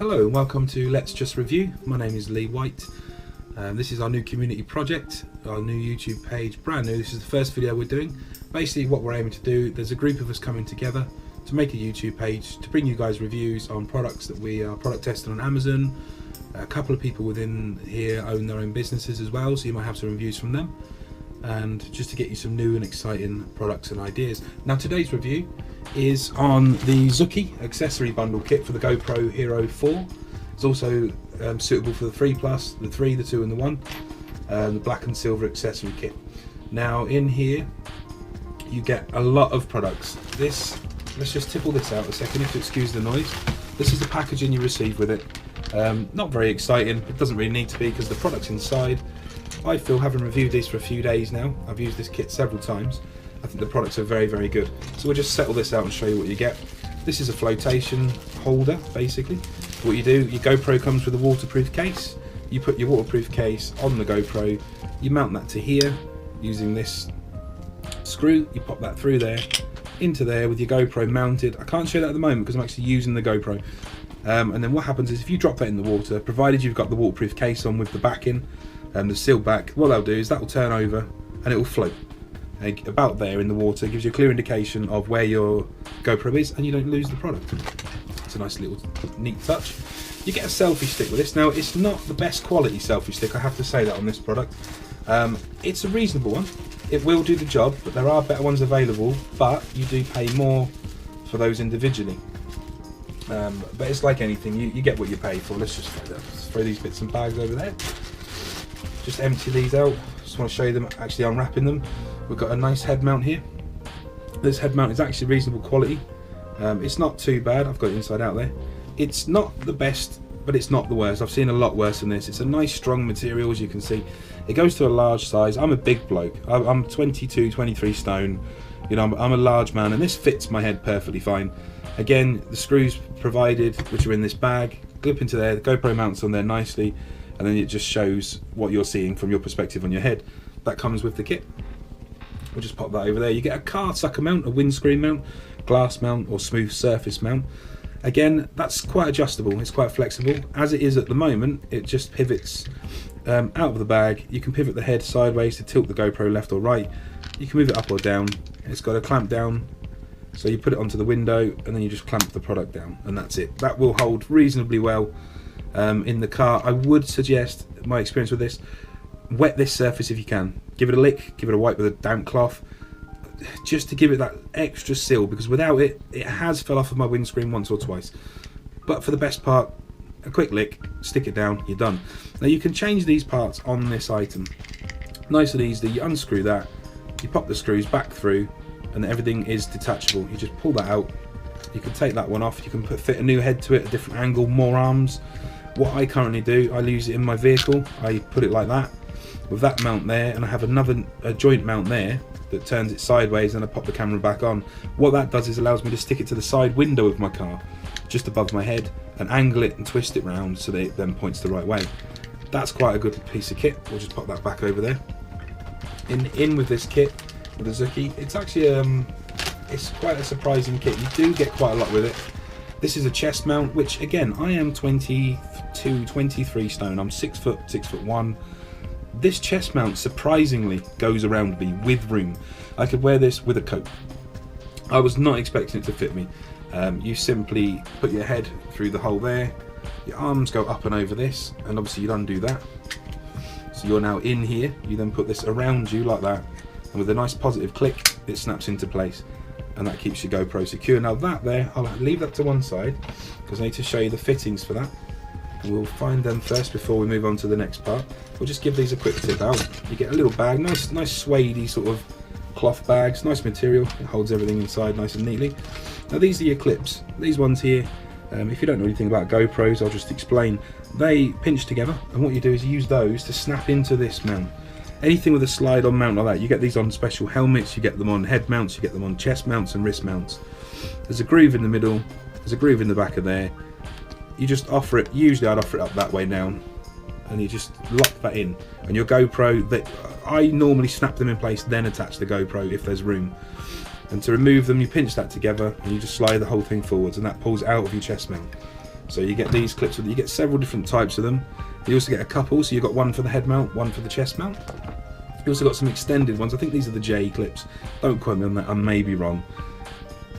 Hello and welcome to Let's Just Review. My name is Lee White. This is our new community project, our new YouTube page, brand new. This is the first video we're doing. Basically what we're aiming to do, there's a group of us coming together to make a YouTube page to bring you guys reviews on products that we are product testing on Amazon. A couple of people within here own their own businesses as well, so you might have some reviews from them. And just to get you some new and exciting products and ideas. Now today's review is on the ZOOKKI accessory bundle kit for the GoPro Hero 4. It's also suitable for the 3 Plus, the 3, the 2 and the 1, the black and silver accessory kit. Now in here you get a lot of products. Let's just tip all this out a second if you excuse the noise. This is the packaging you receive with it. Not very exciting, it doesn't really need to be because the product's inside. I feel, having reviewed these for a few days now, I've used this kit several times, I think the products are very, very good. So we'll just settle this out and show you what you get. This is a flotation holder, basically. What you do, your GoPro comes with a waterproof case. You put your waterproof case on the GoPro, you mount that to here using this screw, you pop that through there, into there with your GoPro mounted. I can't show that at the moment because I'm actually using the GoPro. And then what happens is if you drop that in the water, provided you've got the waterproof case on with the backing, the sealed back, what they'll do is that will turn over and it will float about there in the water. It gives you a clear indication of where your GoPro is and you don't lose the product. It's a nice little neat touch. You get a selfie stick with this. Now it's not the best quality selfie stick, I have to say that on this product. It's a reasonable one, it will do the job, but there are better ones available, but you do pay more for those individually. But it's like anything, you get what you pay for. Let's just throw these bits and bags over there. Just empty these out. Just want to show you them actually unwrapping them. We've got a nice head mount here. This head mount is actually reasonable quality. It's not too bad. I've got it inside out there. It's not the best, but it's not the worst. I've seen a lot worse than this. It's a nice strong material, as you can see. It goes to a large size. I'm a big bloke. I'm 22, 23 stone. You know, I'm a large man, and this fits my head perfectly fine. Again, the screws provided, which are in this bag, clip into there. The GoPro mounts on there nicely, and then it just shows what you're seeing from your perspective on your head. That comes with the kit. We'll just pop that over there. You get a car sucker mount, a windscreen mount, glass mount, or smooth surface mount. Again, that's quite adjustable. It's quite flexible. As it is at the moment, it just pivots out of the bag. You can pivot the head sideways to tilt the GoPro left or right. You can move it up or down. It's got a clamp down, so you put it onto the window and then you just clamp the product down, and that's it. That will hold reasonably well in the car. I would suggest, my experience with this, wet this surface if you can. Give it a lick, give it a wipe with a damp cloth, just to give it that extra seal, because without it, it has fell off of my windscreen once or twice. But for the best part, a quick lick, stick it down, you're done. Now you can change these parts on this item. Nice and easy, you unscrew that, you pop the screws back through, and everything is detachable. You just pull that out, you can take that one off, you can fit a new head to it, a different angle, more arms. What I currently do, I use it in my vehicle, I put it like that, with that mount there, and I have a joint mount there that turns it sideways, and I pop the camera back on. What that does is allows me to stick it to the side window of my car, just above my head, and angle it and twist it round so that it then points the right way. That's quite a good piece of kit. We'll just pop that back over there. In with this kit, with the ZOOKKI, it's actually it's quite a surprising kit. You do get quite a lot with it. This is a chest mount, which again, I am 22, 23 stone. I'm 6 foot, 6'1". This chest mount surprisingly goes around me with room. I could wear this with a coat. I was not expecting it to fit me. You simply put your head through the hole there, your arms go up and over this, and obviously you'd undo that. So you're now in here, you then put this around you like that, and with a nice positive click, it snaps into place, and that keeps your GoPro secure. Now that there, I'll leave that to one side, because I need to show you the fittings for that. We'll find them first before we move on to the next part. We'll just give these a quick tip out. You get a little bag, nice suede-y sort of cloth bags, nice material, it holds everything inside nice and neatly. Now these are your clips. These ones here, if you don't know anything about GoPros, I'll just explain. They pinch together, and what you do is you use those to snap into this mount. Anything with a slide-on mount like that, you get these on special helmets, you get them on head mounts, you get them on chest mounts and wrist mounts. There's a groove in the middle, there's a groove in the back of there. You just offer it, usually I'd offer it up that way down, and you just lock that in. And your GoPro, I normally snap them in place, then attach the GoPro if there's room. And to remove them, you pinch that together and you just slide the whole thing forwards, and that pulls out of your chest mount. So you get these clips, you get several different types of them. You also get a couple, so you've got one for the head mount, one for the chest mount. You also got some extended ones. I think these are the J clips. Don't quote me on that, I may be wrong.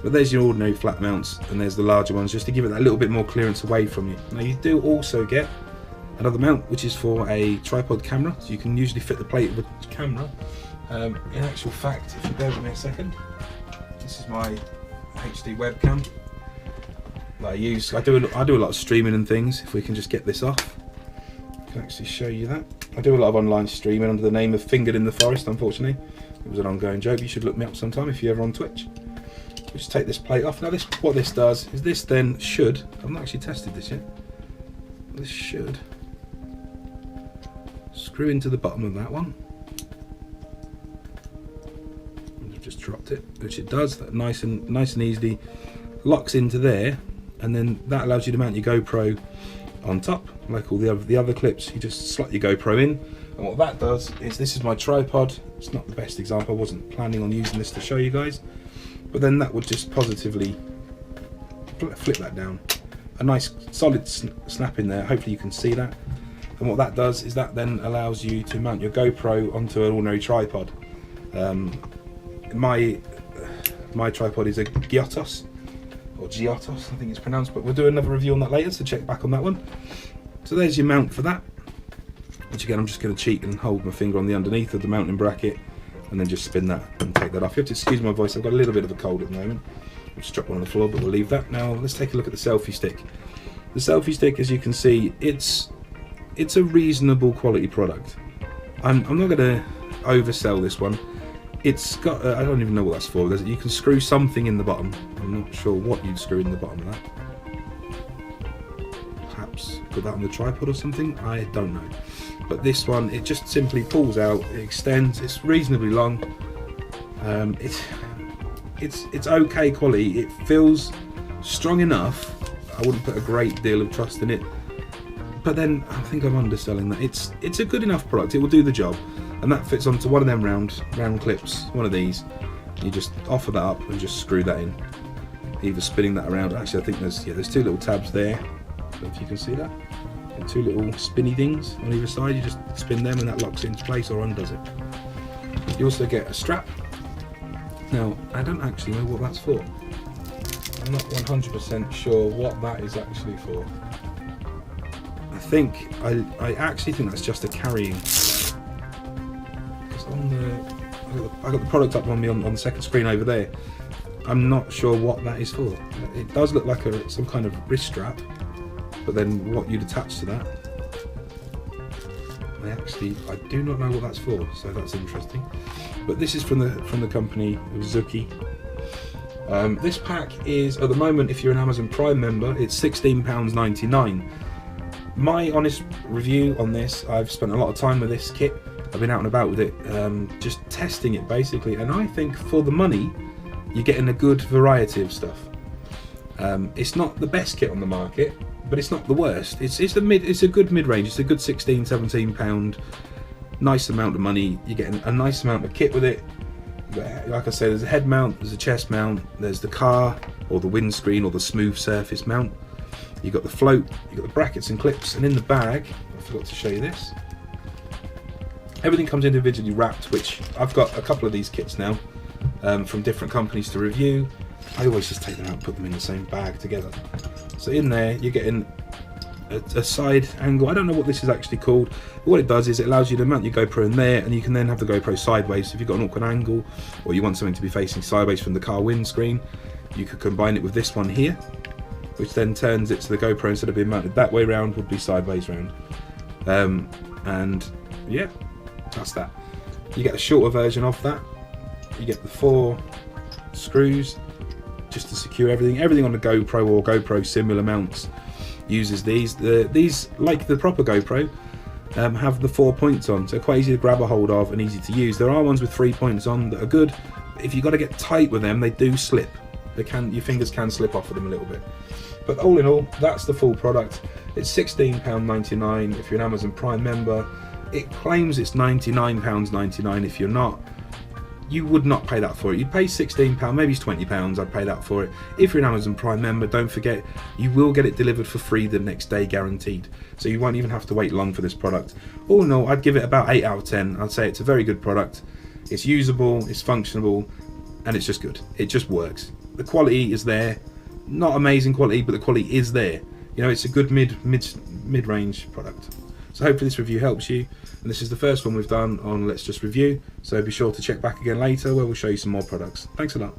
But there's your ordinary flat mounts, and there's the larger ones, just to give it that little bit more clearance away from you. Now you do also get another mount, which is for a tripod camera, so you can usually fit the plate of the camera. In actual fact, if you bear with me a second, this is my HD webcam that I use. I do a lot of streaming and things. If we can just get this off, I can actually show you that. I do a lot of online streaming under the name of Fingered in the Forest. Unfortunately, it was an ongoing joke. You should look me up sometime if you're ever on Twitch. We'll just take this plate off. Now what this does is this then should, I've not actually tested this yet, this should screw into the bottom of that one. I've just dropped it, which it does. That nice and easily locks into there, and then that allows you to mount your GoPro on top, like all the other clips. You just slot your GoPro in, and what that does is, this is my tripod. It's not the best example. I wasn't planning on using this to show you guys, but then that would just positively flip that down. A nice solid snap in there. Hopefully you can see that. And what that does is that then allows you to mount your GoPro onto an ordinary tripod. My tripod is a Giottos, or Giottos I think it's pronounced, but we'll do another review on that later, so check back on that one. So there's your mount for that, which again I'm just going to cheat and hold my finger on the underneath of the mounting bracket and then just spin that and take that off. You have to excuse my voice, I've got a little bit of a cold at the moment. I've just dropped one on the floor, but we'll leave that. Now let's take a look at the selfie stick. The selfie stick, as you can see, it's a reasonable quality product. I'm not going to oversell this one. It's got, I don't even know what that's for. You can screw something in the bottom. I'm not sure what you'd screw in the bottom of that. Perhaps put that on the tripod or something? I don't know. But this one, it just simply pulls out, it extends, it's reasonably long. It's okay quality. It feels strong enough. I wouldn't put a great deal of trust in it. But then I think I'm underselling that. It's a good enough product. It will do the job, and that fits onto one of them round clips. One of these. You just offer that up and just screw that in. Either spinning that around. Actually, I think there's two little tabs there. If you can see that, and two little spinny things on either side. You just spin them, and that locks it into place or undoes it. You also get a strap. Now I don't actually know what that's for. I'm not 100% sure what that is actually for. I actually think that's just a carrying. Because I got the product up on me on the second screen over there. I'm not sure what that is for. It does look like some kind of wrist strap, but then what you'd attach to that, I do not know what that's for. So that's interesting. But this is from the company ZOOKKI. This pack is, at the moment, if you're an Amazon Prime member, it's £16.99. My honest review on this, I've spent a lot of time with this kit. I've been out and about with it, just testing it basically, and I think for the money you're getting a good variety of stuff. It's not the best kit on the market, but it's not the worst. It's a good mid-range. It's a good £16-17, nice amount of money. You're getting a nice amount of kit with it. Like I say, there's a head mount, there's a chest mount, there's the car or the windscreen or the smooth surface mount. You've got the float, you've got the brackets and clips, and in the bag, I forgot to show you this, everything comes individually wrapped, which I've got a couple of these kits now from different companies to review. I always just take them out and put them in the same bag together. So in there you're getting a side angle. I don't know what this is actually called, but what it does is it allows you to mount your GoPro in there, and you can then have the GoPro sideways. So if you've got an awkward angle or you want something to be facing sideways from the car windscreen, you could combine it with this one here, which then turns it so the GoPro, instead of being mounted that way round, would be sideways round. And yeah, that's that. You get a shorter version of that. You get the 4 screws just to secure everything. Everything on the GoPro or GoPro similar mounts uses these. These, like the proper GoPro, have the 4 points on, so quite easy to grab a hold of and easy to use. There are ones with 3 points on that are good, but if you've got to get tight with them, they do slip. Your fingers can slip off of them a little bit. But all in all, that's the full product. It's £16.99 if you're an Amazon Prime member. It claims it's £99.99 if you're not. you would not pay that for it. You'd pay £16, maybe it's £20, I'd pay that for it. If you're an Amazon Prime member, don't forget, you will get it delivered for free the next day, guaranteed. So you won't even have to wait long for this product. All in all, I'd give it about 8 out of 10. I'd say it's a very good product. It's usable, it's functional, and it's just good. It just works. The quality is there. Not amazing quality, but the quality is there. You know, it's a good mid-range product. So hopefully this review helps you, and this is the first one we've done on Let's Just Review, so be sure to check back again later where we'll show you some more products. Thanks a lot.